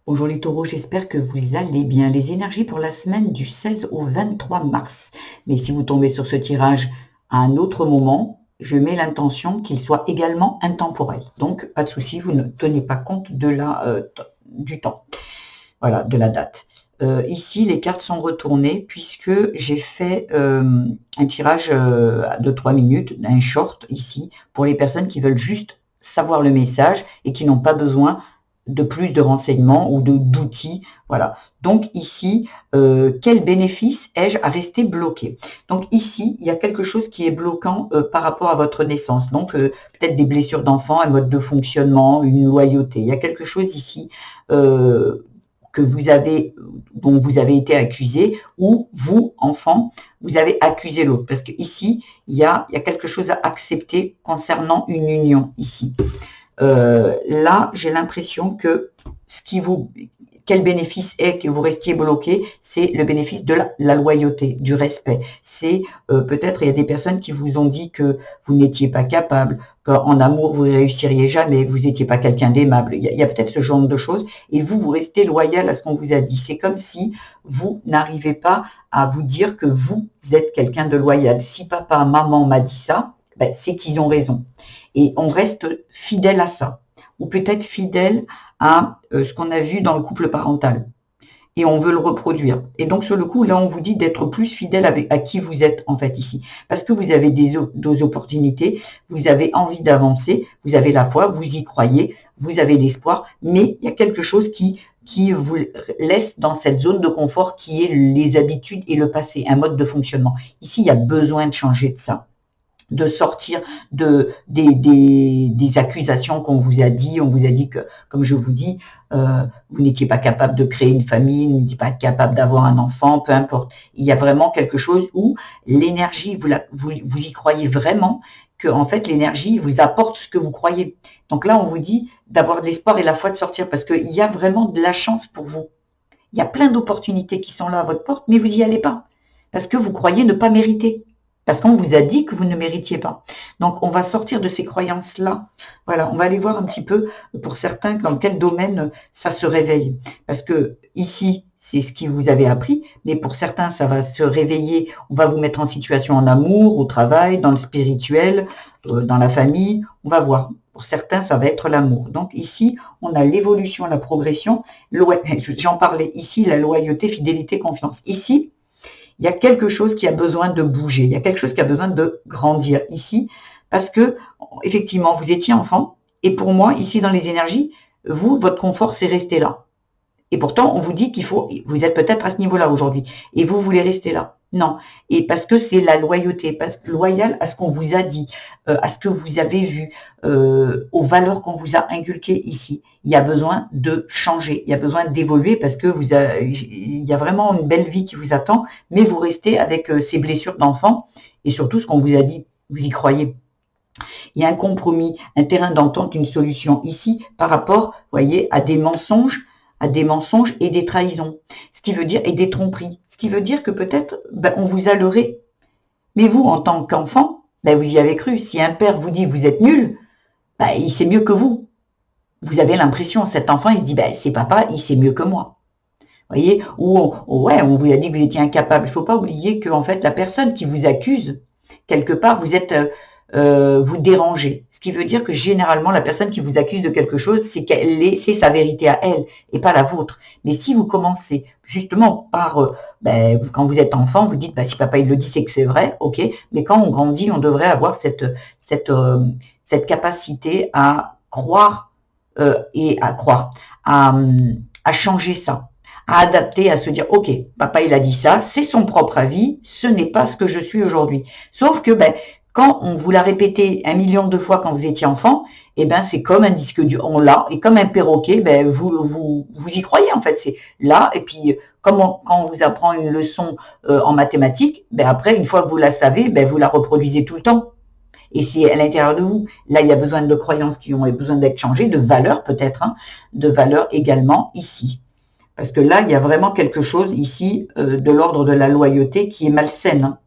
Bonjour les taureaux, j'espère que vous allez bien. Les énergies pour la semaine du 16 au 23 mars. Mais si vous tombez sur ce tirage à un autre moment, je mets l'intention qu'il soit également intemporel. Donc, pas de souci, vous ne tenez pas compte de du temps, voilà, de la date. Ici, les cartes sont retournées puisque j'ai fait un tirage de 3 minutes, un short ici, pour les personnes qui veulent juste savoir le message et qui n'ont pas besoin de plus de renseignements ou d'outils. Voilà. Donc ici, quel bénéfice ai-je à rester bloqué? Donc ici, il y a quelque chose qui est bloquant par rapport à votre naissance. Donc peut-être des blessures d'enfant, un mode de fonctionnement, une loyauté. Il y a quelque chose ici que dont vous avez été accusé, ou vous, enfant, vous avez accusé l'autre. Parce que ici, il y a quelque chose à accepter concernant une union ici. Là, j'ai l'impression que quel bénéfice est que vous restiez bloqué, c'est le bénéfice de la loyauté, du respect. C'est peut-être il y a des personnes qui vous ont dit que vous n'étiez pas capable, qu'en amour vous ne réussiriez jamais, que vous n'étiez pas quelqu'un d'aimable. Il y a peut-être ce genre de choses, et vous restez loyal à ce qu'on vous a dit. C'est comme si vous n'arrivez pas à vous dire que vous êtes quelqu'un de loyal. Si papa, maman m'a dit ça, ben, c'est qu'ils ont raison. Et on reste fidèle à ça, ou peut-être fidèle à ce qu'on a vu dans le couple parental. Et on veut le reproduire. Et donc, sur le coup, là, on vous dit d'être plus fidèle à qui vous êtes, en fait, ici. Parce que vous avez des opportunités, vous avez envie d'avancer, vous avez la foi, vous y croyez, vous avez l'espoir, mais il y a quelque chose qui vous laisse dans cette zone de confort qui est les habitudes et le passé, un mode de fonctionnement. Ici, il y a besoin de changer de ça, de sortir des accusations qu'on vous a dit. On vous a dit que, comme je vous dis, vous n'étiez pas capable de créer une famille, vous n'étiez pas capable d'avoir un enfant, peu importe. Il y a vraiment quelque chose où l'énergie, vous y croyez vraiment, que en fait l'énergie vous apporte ce que vous croyez. Donc là, on vous dit d'avoir de l'espoir et la foi de sortir, parce qu'il y a vraiment de la chance pour vous. Il y a plein d'opportunités qui sont là à votre porte, mais vous n'y allez pas, parce que vous croyez ne pas mériter. Parce qu'on vous a dit que vous ne méritiez pas. Donc, on va sortir de ces croyances-là. Voilà, on va aller voir un petit peu, pour certains, dans quel domaine ça se réveille. Parce que ici, c'est ce qui vous avez appris, mais pour certains, ça va se réveiller. On va vous mettre en situation en amour, au travail, dans le spirituel, dans la famille. On va voir. Pour certains, ça va être l'amour. Donc ici, on a l'évolution, la progression. J'en parlais ici, la loyauté, fidélité, confiance. Ici, il y a quelque chose qui a besoin de bouger, il y a quelque chose qui a besoin de grandir ici, parce que, effectivement, vous étiez enfant, et pour moi, ici dans les énergies, vous, votre confort, c'est rester là. Et pourtant, on vous dit vous êtes peut-être à ce niveau-là aujourd'hui, et vous voulez rester là. Non. Et parce que c'est la loyauté, parce que loyal à ce qu'on vous a dit, à ce que vous avez vu, aux valeurs qu'on vous a inculquées ici. Il y a besoin de changer, il y a besoin d'évoluer, parce que il y a vraiment une belle vie qui vous attend, mais vous restez avec ces blessures d'enfant, et surtout ce qu'on vous a dit, vous y croyez. Il y a un compromis, un terrain d'entente, une solution ici par rapport, voyez, à des mensonges et des trahisons, ce qui veut dire, et des tromperies, ce qui veut dire que peut-être on vous a leurré. Mais vous, en tant qu'enfant, vous y avez cru. Si un père vous dit vous êtes nul, il sait mieux que vous. Vous avez l'impression, cet enfant, il se dit c'est papa, il sait mieux que moi. Voyez, ou on vous a dit que vous étiez incapable. Il ne faut pas oublier que en fait, la personne qui vous accuse, quelque part, vous dérangez. Ce qui veut dire que généralement, la personne qui vous accuse de quelque chose, c'est sa vérité à elle et pas la vôtre. Mais si vous commencez justement par, quand vous êtes enfant, vous dites, si papa il le dit, c'est que c'est vrai, ok. Mais quand on grandit, on devrait avoir cette capacité à croire à changer ça, à adapter, à se dire, ok, papa il a dit ça, c'est son propre avis, ce n'est pas ce que je suis aujourd'hui. Sauf que quand on vous l'a répété 1 million de fois quand vous étiez enfant, c'est comme un disque dur, on l'a, et comme un perroquet, vous y croyez en fait, c'est là, et puis quand on vous apprend une leçon en mathématiques, après, une fois que vous la savez, vous la reproduisez tout le temps. Et c'est à l'intérieur de vous. Là, il y a besoin de croyances qui ont besoin d'être changées, de valeurs peut-être, de valeurs également ici. Parce que là, il y a vraiment quelque chose ici de l'ordre de la loyauté qui est malsaine.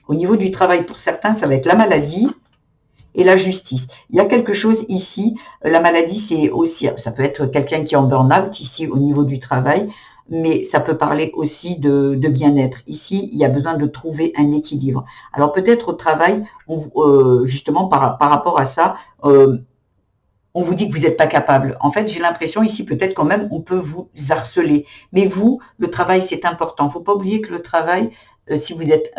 Au niveau du travail, pour certains, ça va être la maladie et la justice. Il y a quelque chose ici, la maladie, c'est aussi, ça peut être quelqu'un qui est en burn-out ici au niveau du travail, mais ça peut parler aussi de bien-être. Ici, il y a besoin de trouver un équilibre. Alors peut-être au travail, justement par rapport à ça, on vous dit que vous n'êtes pas capable. En fait, j'ai l'impression ici, peut-être quand même, on peut vous harceler. Mais vous, le travail, c'est important. Il ne faut pas oublier que le travail, si vous êtes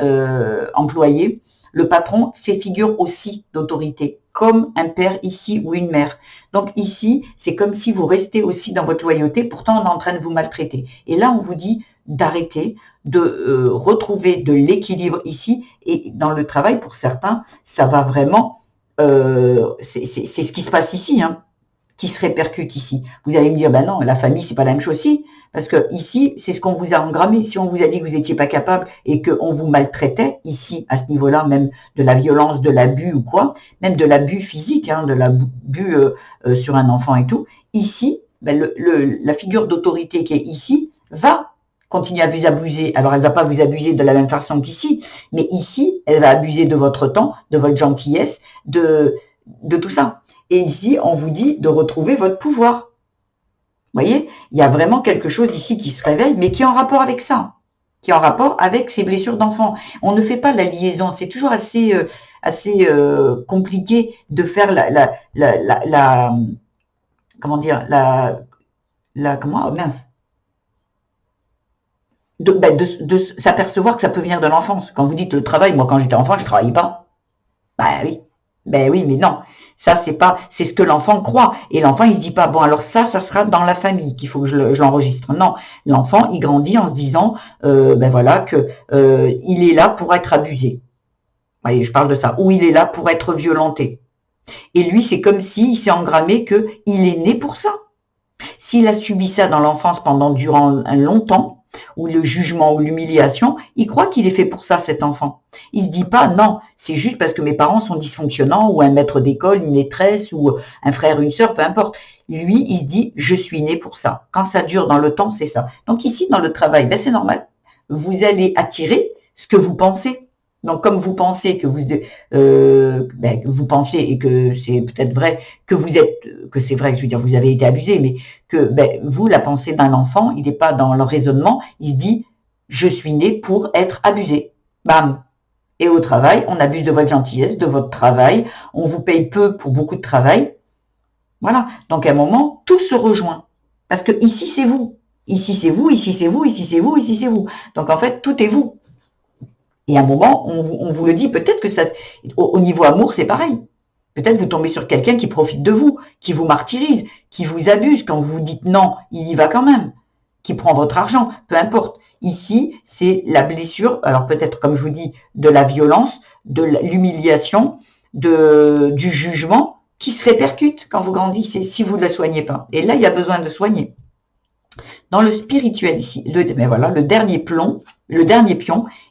employé, le patron fait figure aussi d'autorité, comme un père ici ou une mère. Donc ici, c'est comme si vous restez aussi dans votre loyauté, pourtant on est en train de vous maltraiter. Et là, on vous dit d'arrêter, de retrouver de l'équilibre ici. Et dans le travail, pour certains, ça va vraiment c'est ce qui se passe ici, hein, qui se répercute ici. Vous allez me dire, ben non, la famille, c'est pas la même chose aussi, parce que ici, c'est ce qu'on vous a engrammé. Si on vous a dit que vous n'étiez pas capable et qu'on vous maltraitait, ici, à ce niveau-là, même de la violence, de l'abus ou quoi, même de l'abus physique, hein, de l'abus sur un enfant et tout, ici, ben la figure d'autorité qui est ici va continuer à vous abuser. Alors, elle ne va pas vous abuser de la même façon qu'ici, mais ici, elle va abuser de votre temps, de votre gentillesse, de tout ça. Et ici, on vous dit de retrouver votre pouvoir. Vous voyez, il y a vraiment quelque chose ici qui se réveille, mais qui est en rapport avec ça, qui est en rapport avec ces blessures d'enfant. On ne fait pas la liaison, c'est toujours assez compliqué de faire comment dire, comment, oh mince, de s'apercevoir que ça peut venir de l'enfance. Quand vous dites le travail, moi quand j'étais enfant, je ne travaillais pas. Ben oui, mais non. Ça, c'est ce que l'enfant croit. Et l'enfant, il se dit pas, bon, alors ça sera dans la famille qu'il faut que je l'enregistre. Non. L'enfant, il grandit en se disant, ben voilà, que il est là pour être abusé. Voyez, je parle de ça. Ou il est là pour être violenté. Et lui, c'est comme s'il s'est engrammé qu'il est né pour ça. S'il a subi ça dans l'enfance durant un longtemps, ou le jugement ou l'humiliation, il croit qu'il est fait pour ça, cet enfant. Il se dit pas, non, c'est juste parce que mes parents sont dysfonctionnants, ou un maître d'école, une maîtresse, ou un frère, une sœur, peu importe. Lui, il se dit, je suis né pour ça. Quand ça dure dans le temps, c'est ça. Donc ici, dans le travail, ben, c'est normal. Vous allez attirer ce que vous pensez. Donc, comme vous pensez que vous pensez et que c'est peut-être vrai que c'est vrai, je veux dire, vous avez été abusé, mais que vous, la pensée d'un enfant, il n'est pas dans le raisonnement, il se dit, je suis né pour être abusé. Bam. Et au travail, on abuse de votre gentillesse, de votre travail, on vous paye peu pour beaucoup de travail. Voilà. Donc, à un moment, tout se rejoint. Parce que ici, c'est vous. Ici, c'est vous, ici, c'est vous, ici, c'est vous, ici, c'est vous. Donc, en fait, tout est vous. Et à un moment, on vous le dit, peut-être que ça, au niveau amour, c'est pareil. Peut-être vous tombez sur quelqu'un qui profite de vous, qui vous martyrise, qui vous abuse. Quand vous dites non, il y va quand même, qui prend votre argent, peu importe. Ici, c'est la blessure, alors peut-être, comme je vous dis, de la violence, de l'humiliation, du jugement, qui se répercute quand vous grandissez, si vous ne la soignez pas. Et là, il y a besoin de soigner. Dans le spirituel ici, le dernier pion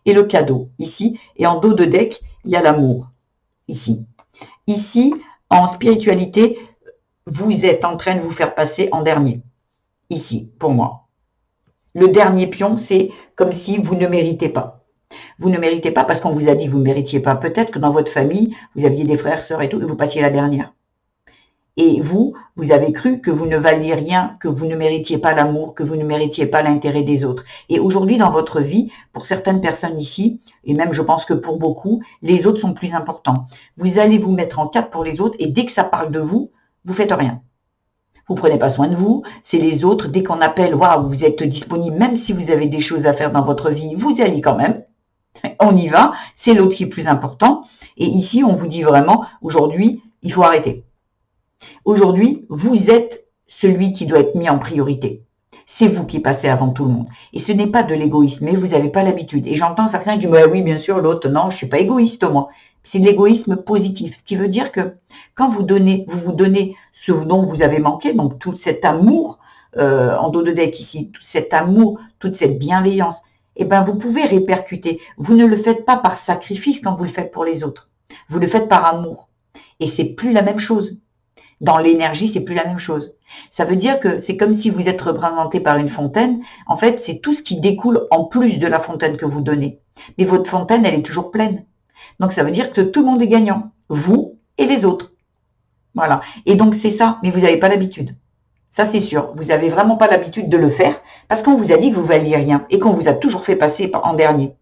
est le cadeau ici, et en dos de deck, il y a l'amour ici. Ici, en spiritualité, vous êtes en train de vous faire passer en dernier. Ici, pour moi. Le dernier pion, c'est comme si vous ne méritez pas. Vous ne méritez pas parce qu'on vous a dit que vous ne méritiez pas. Peut-être que dans votre famille, vous aviez des frères, sœurs et tout, et vous passiez la dernière. Et vous avez cru que vous ne valiez rien, que vous ne méritiez pas l'amour, que vous ne méritiez pas l'intérêt des autres. Et aujourd'hui, dans votre vie, pour certaines personnes ici, et même je pense que pour beaucoup, les autres sont plus importants. Vous allez vous mettre en quatre pour les autres, et dès que ça parle de vous, vous faites rien. Vous prenez pas soin de vous, c'est les autres. Dès qu'on appelle, waouh, vous êtes disponible, même si vous avez des choses à faire dans votre vie, vous y allez quand même. On y va, c'est l'autre qui est plus important. Et ici, on vous dit vraiment, aujourd'hui, il faut arrêter. Aujourd'hui, vous êtes celui qui doit être mis en priorité. C'est vous qui passez avant tout le monde. Et ce n'est pas de l'égoïsme, mais vous n'avez pas l'habitude. Et j'entends certains qui disent, bah oui, bien sûr, l'autre, non, je suis pas égoïste, moi. C'est de l'égoïsme positif. Ce qui veut dire que quand vous vous donnez ce dont vous avez manqué, donc tout cet amour, en dos de deck ici, tout cet amour, toute cette bienveillance, eh ben, vous pouvez répercuter. Vous ne le faites pas par sacrifice quand vous le faites pour les autres. Vous le faites par amour. Et c'est plus la même chose. Dans l'énergie, c'est plus la même chose. Ça veut dire que c'est comme si vous êtes représenté par une fontaine. En fait, c'est tout ce qui découle en plus de la fontaine que vous donnez. Mais votre fontaine, elle est toujours pleine. Donc, ça veut dire que tout le monde est gagnant. Vous, et les autres. Voilà. Et donc, c'est ça, mais vous n'avez pas l'habitude. Ça, c'est sûr. Vous n'avez vraiment pas l'habitude de le faire parce qu'on vous a dit que vous ne valiez rien et qu'on vous a toujours fait passer en dernier.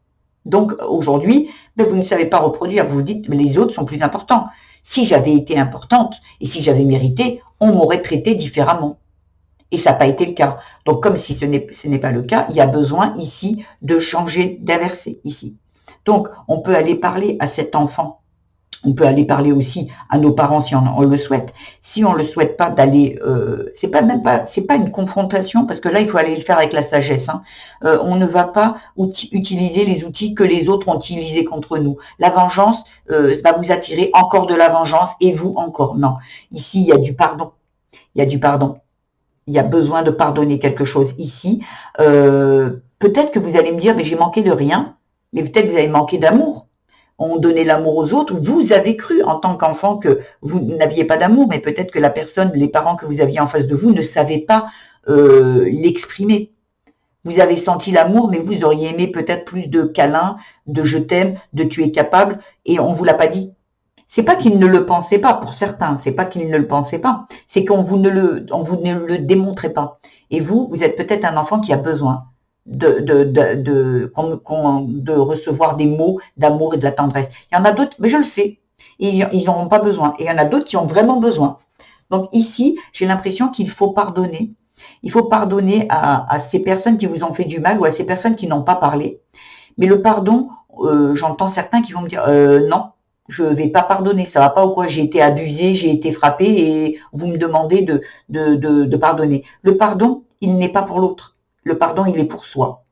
Donc, aujourd'hui, ben, vous ne savez pas reproduire. Vous vous dites, mais les autres sont plus importants. Si j'avais été importante et si j'avais mérité, on m'aurait traité différemment. Et ça n'a pas été le cas. Donc, comme si ce n'est pas le cas, il y a besoin ici de changer, d'inverser ici. Donc, on peut aller parler à cet enfant. On peut aller parler aussi à nos parents si on le souhaite. Si on le souhaite pas, d'aller, c'est pas une confrontation parce que là il faut aller le faire avec la sagesse. Hein. On ne va pas utiliser les outils que les autres ont utilisés contre nous. La vengeance va vous attirer encore de la vengeance et vous encore. Non, ici il y a du pardon. Il y a du pardon. Il y a besoin de pardonner quelque chose ici. Peut-être que vous allez me dire, mais j'ai manqué de rien. Mais peut-être vous avez manqué d'amour. On donnait l'amour aux autres, vous avez cru en tant qu'enfant que vous n'aviez pas d'amour, mais peut-être que la personne, les parents que vous aviez en face de vous ne savaient pas l'exprimer. Vous avez senti l'amour, mais vous auriez aimé peut-être plus de câlins, de je t'aime, de tu es capable, et on vous l'a pas dit. C'est pas qu'ils ne le pensaient pas, pour certains, c'est pas qu'ils ne le pensaient pas, c'est qu'on vous ne le démontrait pas. Et vous êtes peut-être un enfant qui a besoin de recevoir des mots d'amour et de la tendresse. Il y en a d'autres, mais je le sais, ils n'en ont pas besoin. Et il y en a d'autres qui ont vraiment besoin. Donc ici, j'ai l'impression qu'il faut pardonner. Il faut pardonner à ces personnes qui vous ont fait du mal ou à ces personnes qui n'ont pas parlé. Mais le pardon, j'entends certains qui vont me dire non, je vais pas pardonner, ça va pas ou quoi, j'ai été abusé, j'ai été frappé et vous me demandez de pardonner. Le pardon, il n'est pas pour l'autre. Le pardon, il est pour soi.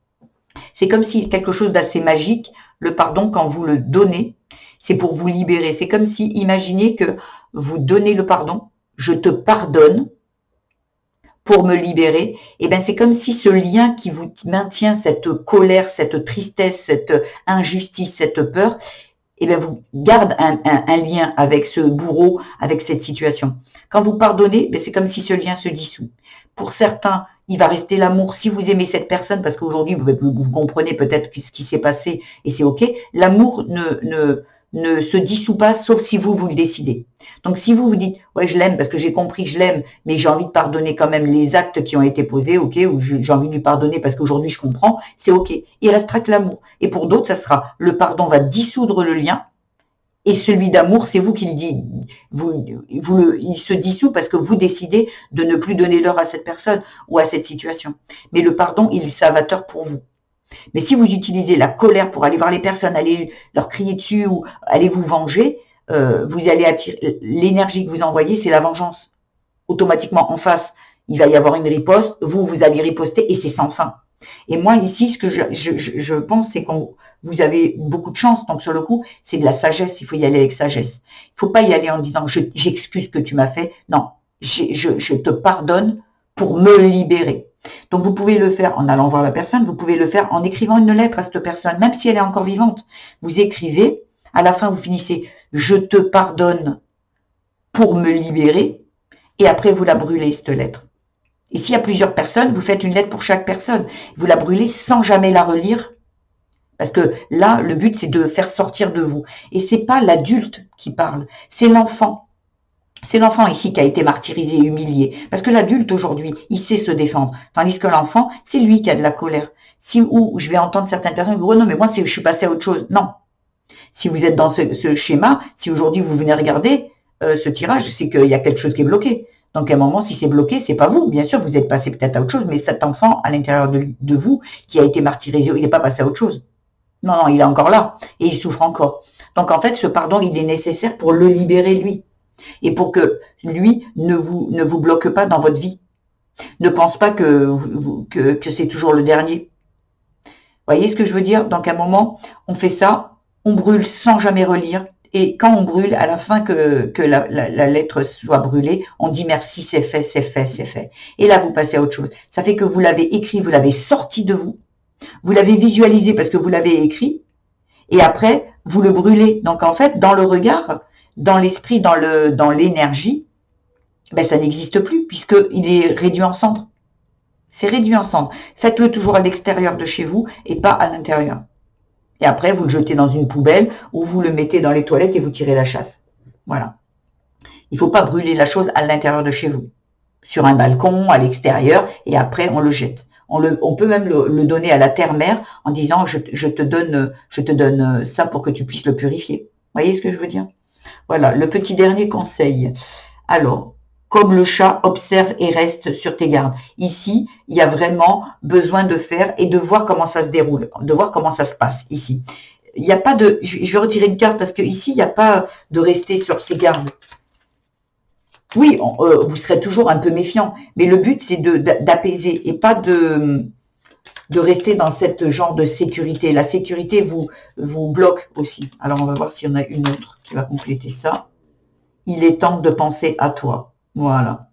C'est comme si quelque chose d'assez magique, le pardon, quand vous le donnez, c'est pour vous libérer. C'est comme si, imaginez que vous donnez le pardon, je te pardonne pour me libérer. Et bien, c'est comme si ce lien qui vous maintient, cette colère, cette tristesse, cette injustice, cette peur, et bien, vous garde un lien avec ce bourreau, avec cette situation. Quand vous pardonnez, c'est comme si ce lien se dissout. Pour certains, il va rester l'amour. Si vous aimez cette personne, parce qu'aujourd'hui, vous comprenez peut-être ce qui s'est passé et c'est OK, l'amour ne se dissout pas, sauf si vous le décidez. Donc, si vous vous dites, ouais, je l'aime parce que j'ai compris que je l'aime, mais j'ai envie de pardonner quand même les actes qui ont été posés, OK, ou j'ai envie de lui pardonner parce qu'aujourd'hui je comprends, c'est OK. Il restera que l'amour. Et pour d'autres, ça sera, le pardon va dissoudre le lien, et celui d'amour, c'est vous qui le dites. Il se dissout parce que vous décidez de ne plus donner l'heure à cette personne ou à cette situation. Mais le pardon, il est salvateur pour vous. Mais si vous utilisez la colère pour aller voir les personnes, aller leur crier dessus ou aller vous venger, vous allez attirer l'énergie que vous envoyez, c'est la vengeance. Automatiquement en face, il va y avoir une riposte, vous allez riposter et c'est sans fin. Et moi ici, ce que je pense, c'est qu'on vous avez beaucoup de chance. Donc sur le coup, c'est de la sagesse. Il faut y aller avec sagesse. Il faut pas y aller en disant j'excuse ce que tu m'as fait. Non, je te pardonne pour me libérer. Donc vous pouvez le faire en allant voir la personne. Vous pouvez le faire en écrivant une lettre à cette personne, même si elle est encore vivante. Vous écrivez. À la fin, vous finissez je te pardonne pour me libérer. Et après, vous la brûlez cette lettre. Et s'il y a plusieurs personnes, vous faites une lettre pour chaque personne. Vous la brûlez sans jamais la relire. Parce que là, le but, c'est de faire sortir de vous. Et c'est pas l'adulte qui parle, c'est l'enfant. C'est l'enfant ici qui a été martyrisé, humilié. Parce que l'adulte, aujourd'hui, il sait se défendre. Tandis que l'enfant, c'est lui qui a de la colère. Ou je vais entendre certaines personnes dire, oh non, mais moi, je suis passé à autre chose. Non. Si vous êtes dans ce schéma, si aujourd'hui vous venez regarder ce tirage, c'est qu'il y a quelque chose qui est bloqué. Donc à un moment, si c'est bloqué, c'est pas vous. Bien sûr, vous êtes passé peut-être à autre chose, mais cet enfant à l'intérieur de vous qui a été martyrisé, il n'est pas passé à autre chose. Non, non, il est encore là et il souffre encore. Donc en fait, ce pardon, il est nécessaire pour le libérer lui et pour que lui ne vous bloque pas dans votre vie. Ne pense pas que c'est toujours le dernier. Vous voyez ce que je veux dire? Donc à un moment, on fait ça, on brûle sans jamais relire. Et quand on brûle, à la fin que la lettre soit brûlée, on dit merci, c'est fait, c'est fait, c'est fait. Et là, vous passez à autre chose. Ça fait que vous l'avez écrit, vous l'avez sorti de vous. Vous l'avez visualisé parce que vous l'avez écrit. Et après, vous le brûlez. Donc en fait, dans le regard, dans l'esprit, dans l'énergie, ben, ça n'existe plus puisqu'il est réduit en cendres. C'est réduit en cendres. Faites-le toujours à l'extérieur de chez vous et pas à l'intérieur. Et après, vous le jetez dans une poubelle ou vous le mettez dans les toilettes et vous tirez la chasse. Voilà. Il ne faut pas brûler la chose à l'intérieur de chez vous, sur un balcon, à l'extérieur, et après on le jette. On peut même le donner à la terre-mère en disant je te donne ça pour que tu puisses le purifier. Vous voyez ce que je veux dire? Voilà, le petit dernier conseil. Alors, comme le chat, observe et reste sur tes gardes. Ici, il y a vraiment besoin de faire et de voir comment ça se déroule, de voir comment ça se passe ici. Il n'y a pas de... Je vais retirer une carte parce que ici, il n'y a pas de rester sur ses gardes. Oui, vous serez toujours un peu méfiant, mais le but, c'est d'apaiser et pas de rester dans cette genre de sécurité. La sécurité vous bloque aussi. Alors, on va voir s'il y en a une autre qui va compléter ça. Il est temps de penser à toi. Voilà.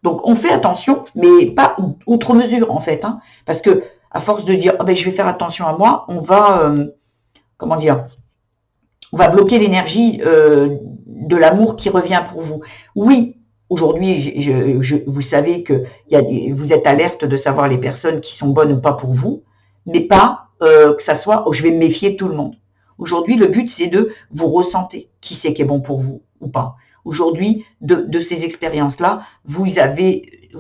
Donc, on fait attention, mais pas outre mesure, en fait. Hein, parce que, à force de dire, oh, ben, je vais faire attention à moi, on va, comment dire, on va bloquer l'énergie de l'amour qui revient pour vous. Oui, aujourd'hui, vous savez que vous êtes alerte de savoir les personnes qui sont bonnes ou pas pour vous, mais pas que ça soit je vais me méfier de tout le monde. Aujourd'hui, le but, c'est de vous ressentir qui c'est qui est bon pour vous ou pas. Aujourd'hui, de ces expériences-là, vous savez,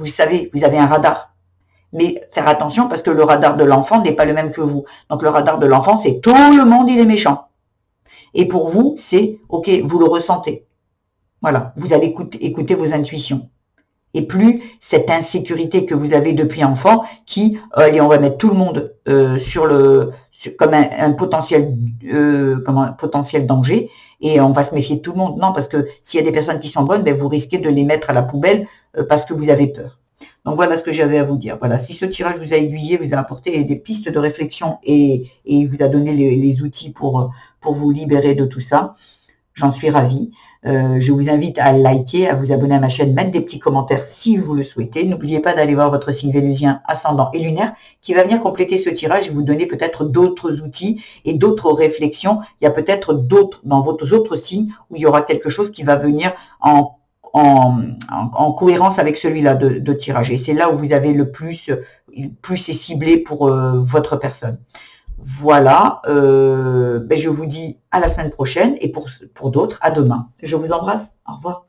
vous avez un radar. Mais faire attention parce que le radar de l'enfant n'est pas le même que vous. Donc le radar de l'enfant, c'est tout le monde, il est méchant. Et pour vous, c'est, ok, vous le ressentez. Voilà, vous allez écouter vos intuitions. Et plus cette insécurité que vous avez depuis enfant, qui, allez, on va mettre tout le monde comme un potentiel danger, et on va se méfier de tout le monde. Non, parce que s'il y a des personnes qui sont bonnes, ben, vous risquez de les mettre à la poubelle parce que vous avez peur. Donc voilà ce que j'avais à vous dire. Voilà, si ce tirage vous a aiguillé, vous a apporté des pistes de réflexion et vous a donné les outils pour vous libérer de tout ça, j'en suis ravie. Je vous invite à liker, à vous abonner à ma chaîne, mettre des petits commentaires si vous le souhaitez. N'oubliez pas d'aller voir votre signe vénusien, ascendant et lunaire qui va venir compléter ce tirage et vous donner peut-être d'autres outils et d'autres réflexions. Il y a peut-être d'autres, dans vos autres signes, où il y aura quelque chose qui va venir en cohérence avec celui-là de tirage. Et c'est là où vous avez le plus est ciblé pour votre personne. Voilà, ben je vous dis à la semaine prochaine et pour d'autres, à demain. Je vous embrasse. Au revoir.